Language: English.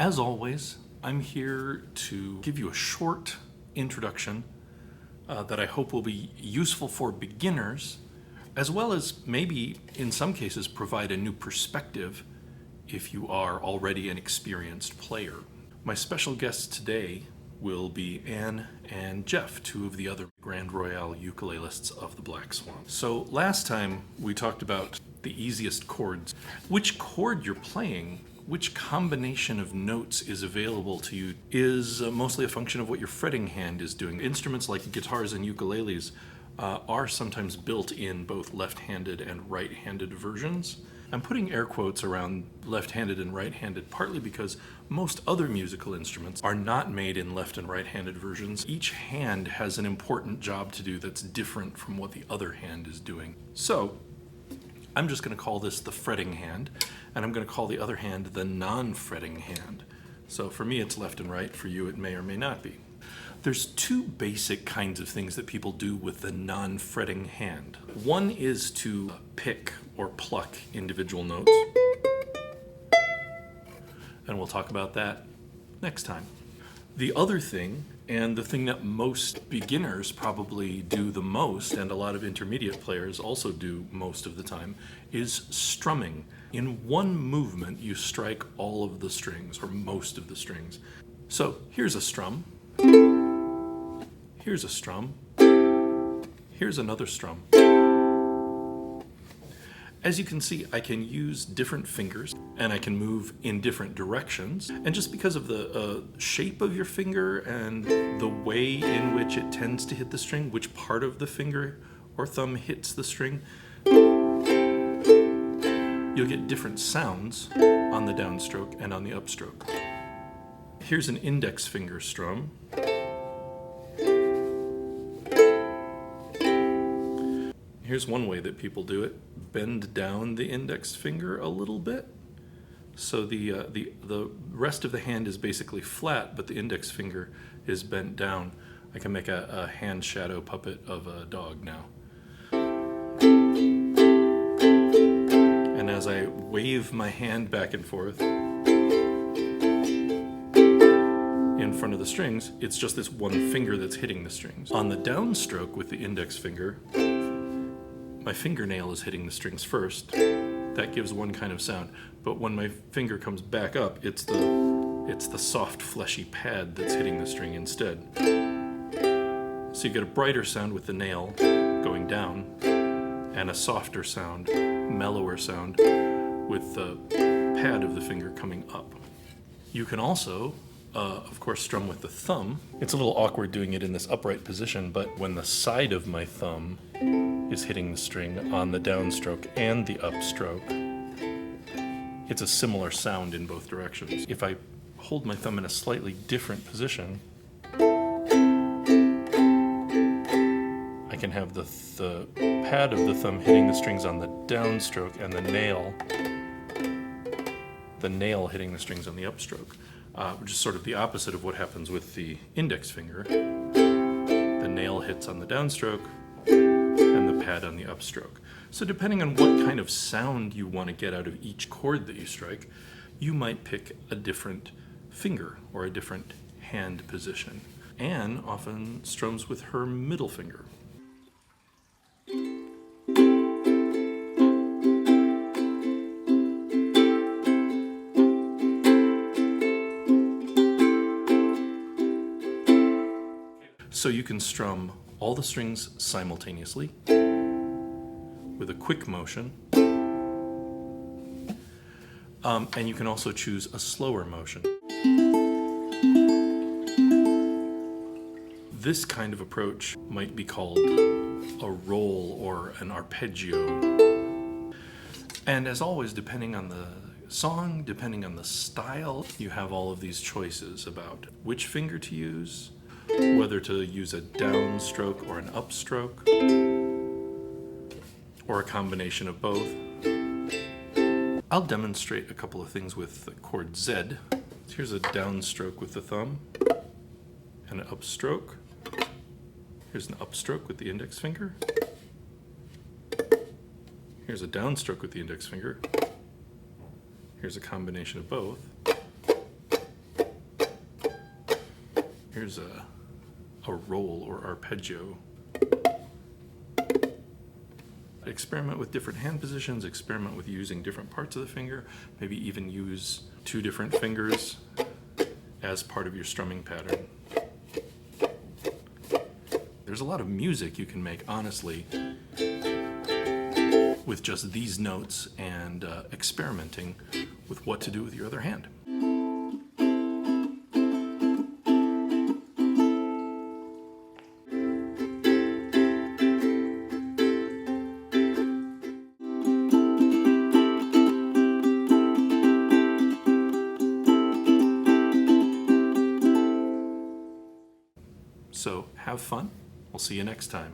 As always, I'm here to give you a short introduction that I hope will be useful for beginners, as well as maybe in some cases provide a new perspective if you are already an experienced player. My special guests today will be Anne and Jeff, two of the other Grand Royale ukulelists of the Black Swan. So last time we talked about the easiest chords. Which chord you're playing, which combination of notes is available to you is mostly a function of what your fretting hand is doing. Instruments like guitars and ukuleles are sometimes built in both left-handed and right-handed versions. I'm putting air quotes around left-handed and right-handed partly because most other musical instruments are not made in left and right-handed versions. Each hand has an important job to do that's different from what the other hand is doing. So I'm just going to call this the fretting hand, and I'm going to call the other hand the non-fretting hand. So for me it's left and right, for you it may or may not be. There's two basic kinds of things that people do with the non-fretting hand. One is to pick or pluck individual notes, and we'll talk about that next time. The other thing, and the thing that most beginners probably do the most, and a lot of intermediate players also do most of the time, is strumming. In one movement, you strike all of the strings, or most of the strings. So here's a strum. Here's a strum. Here's another strum. As you can see, I can use different fingers and I can move in different directions. And just because of the shape of your finger and the way in which it tends to hit the string, which part of the finger or thumb hits the string, you'll get different sounds on the downstroke and on the upstroke. Here's an index finger strum. Here's one way that people do it. Bend down the index finger a little bit. So the rest of the hand is basically flat, but the index finger is bent down. I can make a hand shadow puppet of a dog now. And as I wave my hand back and forth in front of the strings, it's just this one finger that's hitting the strings. On the downstroke with the index finger, my fingernail is hitting the strings first. That gives one kind of sound. But when my finger comes back up, it's the soft, fleshy pad that's hitting the string instead. So you get a brighter sound with the nail going down, and a softer sound, mellower sound, with the pad of the finger coming up. You can also, of course, strum with the thumb. It's a little awkward doing it in this upright position, but when the side of my thumb is hitting the string on the downstroke and the upstroke, it's a similar sound in both directions. If I hold my thumb in a slightly different position, I can have the pad of the thumb hitting the strings on the downstroke and the nail hitting the strings on the upstroke, which is sort of the opposite of what happens with the index finger. The nail hits on the downstroke and the pad on the upstroke. So depending on what kind of sound you want to get out of each chord that you strike, you might pick a different finger or a different hand position. Anne often strums with her middle finger. So you can strum all the strings simultaneously with a quick motion, and you can also choose a slower motion. This kind of approach might be called a roll or an arpeggio. And as always, depending on the song, depending on the style, you have all of these choices about which finger to use, whether to use a downstroke or an upstroke, or a combination of both. I'll demonstrate a couple of things with the chord Z. Here's a downstroke with the thumb, and an upstroke. Here's an upstroke with the index finger. Here's a downstroke with the index finger. Here's a combination of both. Here's a roll or arpeggio. Experiment with different hand positions, experiment with using different parts of the finger, maybe even use 2 different fingers as part of your strumming pattern. There's a lot of music you can make, honestly, with just these notes and experimenting with what to do with your other hand. So have fun. We'll see you next time.